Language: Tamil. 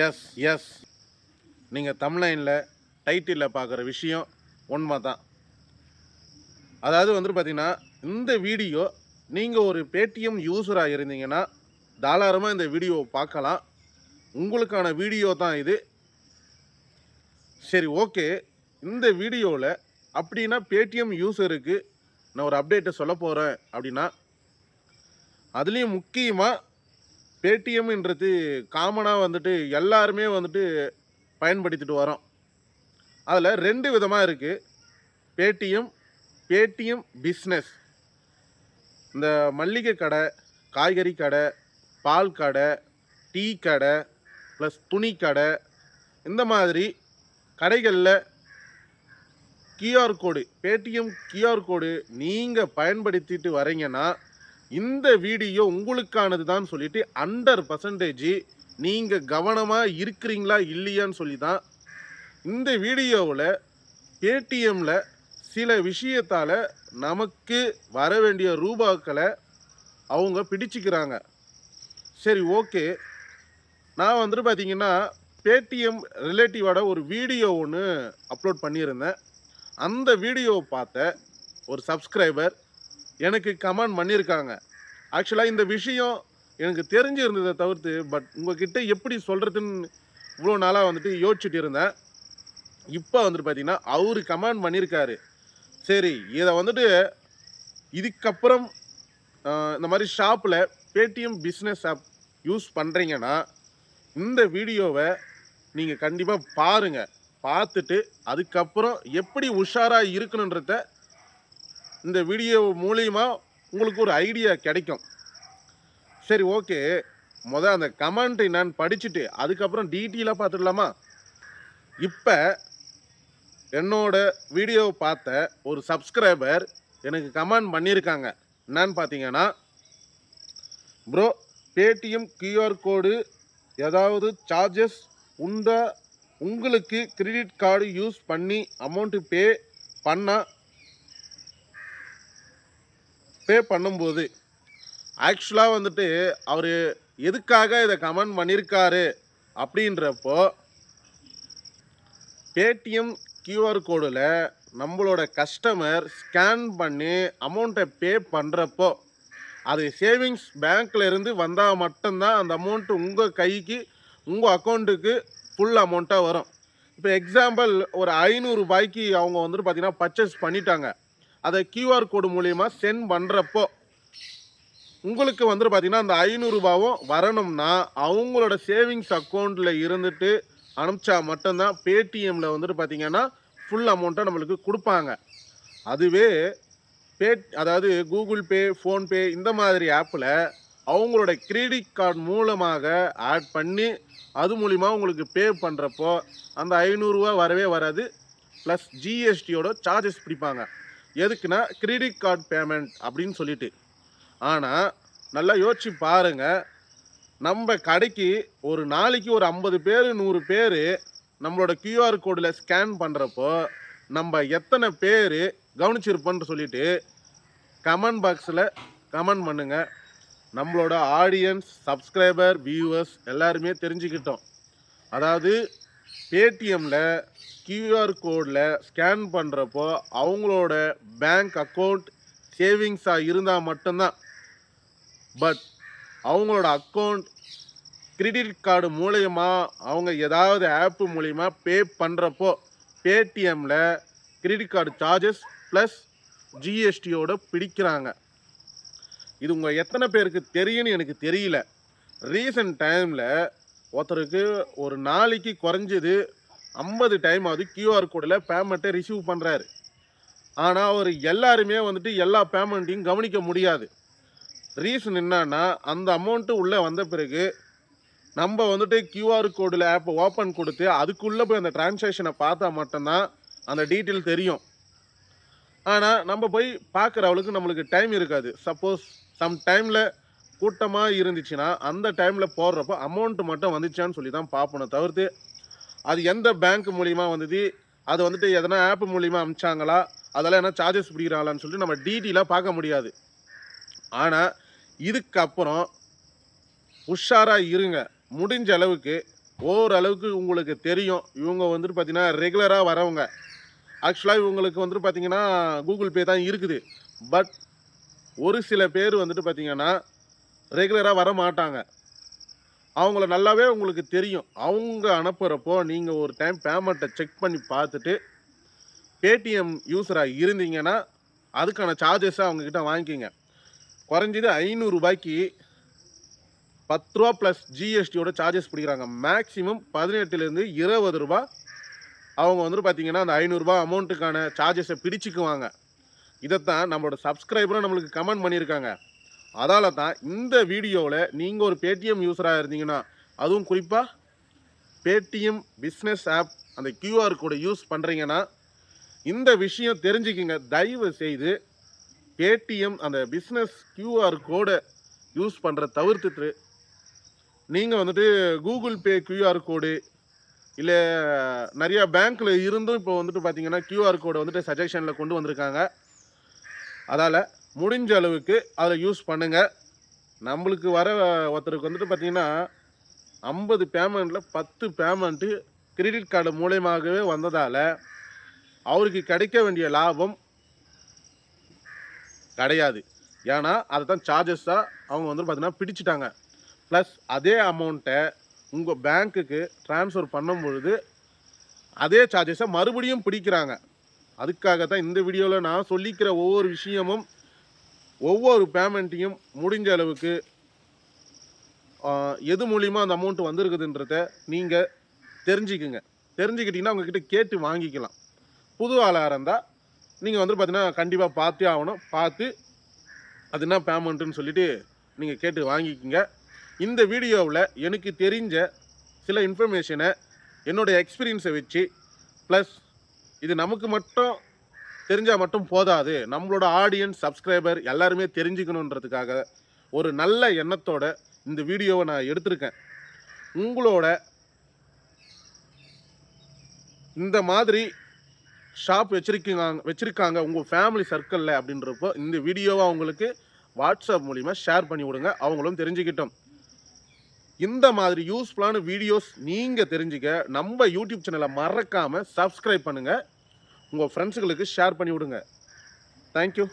எஸ் எஸ் நீங்கள் தம்ப்லைனில் டைட்டிலில் பார்க்குற விஷயம் உண்மை தான். அதாவது வந்துட்டு பார்த்தீங்கன்னா, இந்த வீடியோ நீங்கள் ஒரு பேடிஎம் யூஸராக இருந்தீங்கன்னா தாராளமாக இந்த வீடியோவை பார்க்கலாம். உங்களுக்கான வீடியோ தான் இது. சரி, ஓகே. இந்த வீடியோவில் அப்படின்னா பேடிஎம் யூஸருக்கு நான் ஒரு அப்டேட்டை சொல்ல போகிறேன் அப்படின்னா, அதுலேயும் முக்கியமாக பேடிஎம்ன்றது காமனாக வந்துட்டு எல்லாருமே வந்துட்டு பயன்படுத்திட்டு வரோம். அதில் 2 விதமாக இருக்குது. Paytm, Paytm business. இந்த மல்லிகை கடை, காய்கறி கடை, பால் கடை, டீ கடை, ப்ளஸ் துணி கடை, இந்த மாதிரி கடைகளில் QR code, Paytm QR code நீங்கள் பயன்படுத்திட்டு வரீங்கன்னா, இந்த வீடியோ உங்களுக்கானது தான் சொல்லிட்டு 100% நீங்கள் கவனமாக இருக்கிறீங்களா இல்லையான்னு சொல்லி தான் இந்த வீடியோவில் பேடிஎம்மில் சில விஷயத்தால் நமக்கு வர வேண்டிய ரூபாக்களை அவங்க பிடிச்சிக்கிறாங்க. சரி, ஓகே. நான் வந்துட்டு பார்த்தீங்கன்னா பேடிஎம் ரிலேட்டிவோட ஒரு வீடியோ ஒன்று அப்லோட் பண்ணியிருந்தேன். அந்த வீடியோவை பார்த்த ஒரு சப்ஸ்கிரைபர் எனக்கு கமெண்ட் பண்ணியிருக்காங்க. ஆக்சுவலாக இந்த விஷயம் எனக்கு தெரிஞ்சிருந்ததை தவிர்த்து, பட் உங்ககிட்ட எப்படி சொல்கிறதுன்னு இவ்வளோ நாளாக வந்துட்டு யோசிச்சுட்டு இருந்தேன். இப்போ வந்துட்டு பார்த்தீங்கன்னா அவர் கமெண்ட் பண்ணியிருக்காரு. சரி, இதை வந்துட்டு இதுக்கப்புறம் இந்த மாதிரி ஷாப்பில் பேடிஎம் பிஸ்னஸ் ஆப் யூஸ் பண்ணுறீங்கன்னா இந்த வீடியோவை நீங்கள் கண்டிப்பாக பாருங்கள். பார்த்துட்டு அதுக்கப்புறம் எப்படி உஷாராக இருக்கணுன்றத இந்த வீடியோ மூலிமா உங்களுக்கு ஒரு ஐடியா கிடைக்கும். சரி, ஓகே. அந்த கமெண்ட் என்னன்னு படிச்சுட்டு அதுக்கப்புறம் டீட்டெயிலாக பார்த்துடலாமா? இப்போ என்னோட வீடியோவை பார்த்த ஒரு சப்ஸ்கிரைபர் எனக்கு கமெண்ட் பண்ணியிருக்காங்க. என்னன்னு பார்த்தீங்கன்னா, ப்ரோ, பேடிஎம் கியூஆர் கோடு ஏதாவது சார்ஜஸ் உண்டா? உங்களுக்கு கிரெடிட் கார்டு யூஸ் பண்ணி அமௌண்ட்டு பே பண்ணும்போது ஆக்சுவலாக வந்துட்டு அவர் எதுக்காக இதை கமெண்ட் பண்ணியிருக்காரு அப்படின்றப்போ, பேடிஎம் கியூஆர் கோடில் நம்மளோட கஸ்டமர் ஸ்கேன் பண்ணி அமௌண்ட்டை பே பண்ணுறப்போ அது சேவிங்ஸ் பேங்க்கில் இருந்து வந்தால் மட்டும்தான் அந்த அமௌண்ட்டு உங்கள் கைக்கு, உங்கள் அக்கௌண்ட்டுக்கு ஃபுல் அமௌண்ட்டாக வரும். இப்போ எக்ஸாம்பிள் ஒரு 500 ரூபாய்க்கு அவங்க வந்துட்டு பார்த்தீங்கன்னா பர்ச்சேஸ் பண்ணிட்டாங்க. அதை கியூஆர் கோடு மூலிமா சென்ட் பண்ணுறப்போ உங்களுக்கு வந்துட்டு பார்த்தீங்கன்னா அந்த 500 ரூபாவும் வரணும்னா அவங்களோட சேவிங்ஸ் அக்கௌண்ட்டில் இருந்துட்டு அனுப்பிச்சா மட்டும்தான் பேடிஎம்மில் வந்துட்டு பார்த்தீங்கன்னா ஃபுல் அமௌண்ட்டை நம்மளுக்கு கொடுப்பாங்க. அதுவே அதாவது கூகுள் பே, ஃபோன்பே இந்த மாதிரி ஆப்பில் அவங்களோட கிரெடிட் கார்டு மூலமாக ஆட் பண்ணி அது மூலிமா உங்களுக்கு பே பண்ணுறப்போ அந்த 500 ரூபா வரவே வராது. ப்ளஸ் ஜிஎஸ்டியோட சார்ஜஸ் பிடிப்பாங்க. எதுக்குன்னா கிரெடிட் கார்டு பேமெண்ட் அப்படின்னு சொல்லிட்டு. ஆனால் நல்லா யோசிச்சு பாருங்கள், நம்ம கடைக்கு ஒரு நாளைக்கு ஒரு 50 பேர் 100 பேர் நம்மளோட கியூஆர் கோடில் ஸ்கேன் பண்ணுறப்போ நம்ம எத்தனை பேர் கவனிச்சிருப்போன்னு சொல்லிட்டு கமெண்ட் பாக்ஸில் கமெண்ட் பண்ணுங்கள். நம்மளோட ஆடியன்ஸ், சப்ஸ்கிரைபர், வியூவர்ஸ் எல்லாருமே தெரிஞ்சுக்கிட்டோம். அதாவது பேடிஎம்மில் கியூஆர் கோடில் ஸ்கேன் பண்ணுறப்போ அவங்களோட பேங்க் அக்கௌண்ட் சேவிங்ஸாக இருந்தால் மட்டும்தான். பட் அவங்களோட அக்கௌண்ட் கிரெடிட் கார்டு மூலயமா அவங்க ஏதாவது ஆப்பு மூலிமா பே பண்ணுறப்போ பேடிஎம்மில் கிரெடிட் கார்டு சார்ஜஸ் ப்ளஸ் ஜிஎஸ்டியோட பிடிக்கிறாங்க. இது உங்கள் எத்தனை பேருக்கு தெரியும்னு எனக்கு தெரியல. ரீசன்ட் டைமில் ஒருத்தருக்கு ஒரு நாளைக்கு குறைஞ்சது 50 டைம் அது கியூஆர் கோடில் பேமெண்ட்டை ரிசீவ் பண்ணுறாரு. ஆனால் அவர் எல்லாருமே வந்துட்டு எல்லா பேமெண்ட்டையும் கவனிக்க முடியாது. ரீசன் என்னன்னா, அந்த அமௌண்ட்டு உள்ளே வந்த பிறகு நம்ம வந்துட்டு கியூஆர் கோடில் ஆப்பை ஓப்பன் கொடுத்து அதுக்குள்ளே போய் அந்த டிரான்சாக்ஷனை பார்த்தா மட்டும்தான் அந்த டீட்டெயில் தெரியும். ஆனால் நம்ம போய் பார்க்குற அளவுக்கு நம்மளுக்கு டைம் இருக்காது. சப்போஸ் சம் டைமில் கூட்டமாக இருந்துச்சுன்னா அந்த டைமில் போடுறப்போ அமௌண்ட்டு மட்டும் வந்துச்சான்னு சொல்லி தான் பார்ப்பணும். தவிர்த்து அது எந்த பேங்க் மூலிமா வந்தது, அது வந்துட்டு எதனா ஆப் மூலிமா அனுப்பிச்சாங்களா, அதெல்லாம் என்ன சார்ஜஸ் பிடிக்கிறாங்களான்னு சொல்லிட்டு நம்ம டீட்டெயிலாக பார்க்க முடியாது. ஆனால் இதுக்கப்புறம் உஷாராக இருங்க. முடிஞ்ச அளவுக்கு ஓரளவுக்கு உங்களுக்கு தெரியும். இவங்க வந்துட்டு பார்த்தீங்கன்னா, ரெகுலரா வரவங்க. ஆக்சுவலா இவங்களுக்கு வந்துட்டு பார்த்தீங்கன்னா, கூகுள் பே தான் இருக்குது. பட் ஒரு சில பேர் வந்துட்டு பார்த்தீங்கன்னா, ரெகுலரா வரமாட்டாங்க. அவங்கள நல்லாவே உங்களுக்கு தெரியும். அவங்க அனுப்புறப்போ, நீங்க ஒரு டைம் பேமெண்ட்ட செக் பண்ணி பார்த்துட்டு, பேடிஎம் யூசரா இருந்தீங்கன்னா, அதுக்கான சார்ஜஸ அவங்ககிட்ட வாங்கிக்கங்க. குறைஞ்சது ரூ. 500க்கு ரூ. 10 பிளஸ் ஜிஎஸ்டியோட சார்ஜஸ் பிடிக்கிறாங்க. மேக்ஸிமம் ரூ. 18லேருந்து ரூ. 20 அவங்க வந்துட்டு பார்த்தீங்கன்னா, அந்த ரூ. 500 அமௌண்ட்டுக்கான சார்ஜஸ பிடிச்சுக்குவாங்க. இதத்தான் நம்மளோட சப்ஸ்கிரைபரும் நம்மளுக்கு கமெண்ட் பண்ணியிருக்காங்க. அதால தான் இந்த வீடியோல நீங்க ஒரு பேடிஎம் யூசரா இருந்தீங்கன்னா, அதுவும் குறிப்பா பேடிஎம் பிசினஸ் ஆப் அந்த கியூஆர் கோட யூஸ் பண்றீங்கன்னா, இந்த விஷயம் தெரிஞ்சுக்கங்க. தயவு செய்து பேடிஎம் அந்த பிசினஸ் கியூஆர் கோட யூஸ் பண்ற தவிர்த்துட்டு, நீங்க வந்துட்டு கூகுள் பே கியூஆர் கோடு இல்ல நெறைய பேங்க்ல இருந்தும் இப்போ வந்துட்டு பார்த்தீங்கன்னா, கியூஆர் கோட வந்துட்டு சஜஷன்ல கொண்டு வந்திருக்காங்க. அதால முடிஞ்ச அளவுக்கு அத யூஸ் பண்ணுங்க. நம்மளுக்கு வர ஒருத்தருக்கு வந்துட்டு பார்த்தீங்கன்னா, 50 பேமெண்ட்ல 10 பேமெண்ட் கிரெடிட் கார்டு மூலியமாகவே வந்ததால, அவருக்கு கிடைக்க வேண்டிய லாபம் கிடையாது. ஏன்னா, அதத்தான் சார்ஜஸா அவங்க வந்து பார்த்தீங்கன்னா பிடிச்சுட்டாங்க. பிளஸ் அதே அமௌண்ட்ட உங்க பேங்க்குக்கு ட்ரான்ஸ்ஃபர் பண்ணும்பொழுது, அதே சார்ஜஸ மறுபடியும் பிடிக்கிறாங்க. அதுக்காக தான் இந்த வீடியோல நான் சொல்லிக்கிற ஒவ்வொரு விஷயமும், ஒவ்வொரு பேமெண்ட்டையும் முடிஞ்ச அளவுக்கு எது மூலியமா அந்த அமௌண்ட் வந்திருக்குதுன்றத நீங்க தெரிஞ்சுக்குங்க. தெரிஞ்சுக்கிட்டீங்கன்னா, அவங்க கிட்ட கேட்டு வாங்கிக்கலாம். புது ஆளா இருந்தா, நீங்க வந்து பார்த்தீங்கன்னா, கண்டிப்பா பார்த்தே ஆவணும். பார்த்து அது என்ன பேமெண்ட்டுன்னு சொல்லிட்டு நீங்க கேட்டு வாங்கிக்கங்க. இந்த வீடியோவுல எனக்கு தெரிஞ்ச சில இன்ஃபர்மேஷன என்னோட எக்ஸ்பீரியன்ஸ வச்சு, பிளஸ் இது நமக்கு மட்டும் தெரிஞ்சா மட்டும் போதாது. நம்மளோட ஆடியன்ஸ், சப்ஸ்கிரைபர் எல்லாருமே தெரிஞ்சுக்கணுன்றதுக்காக, ஒரு நல்ல எண்ணத்தோட இந்த வீடியோவ நான் எடுத்திருக்கேன். உங்களோட இந்த மாதிரி ஷாப் வச்சிருக்காங்க உங்க ஃபேமிலி சர்க்கிள்ல அப்படின்றப்போ, இந்த வீடியோவ அவங்களுக்கு வாட்ஸ்அப் மூலியமா ஷேர் பண்ணி விடுங்க. அவங்களும் தெரிஞ்சுக்கிட்டும். இந்த மாதிரி யூஸ்ஃபுல்லான வீடியோஸ் நீங்க தெரிஞ்சுக்க, நம்ம யூடியூப் சேனல மறக்காம சப்ஸ்கிரைப் பண்ணுங்க. உங்க ஃப்ரெண்ட்ஸ்களுக்கு ஷேர் பண்ணி விடுங்க. Thank you.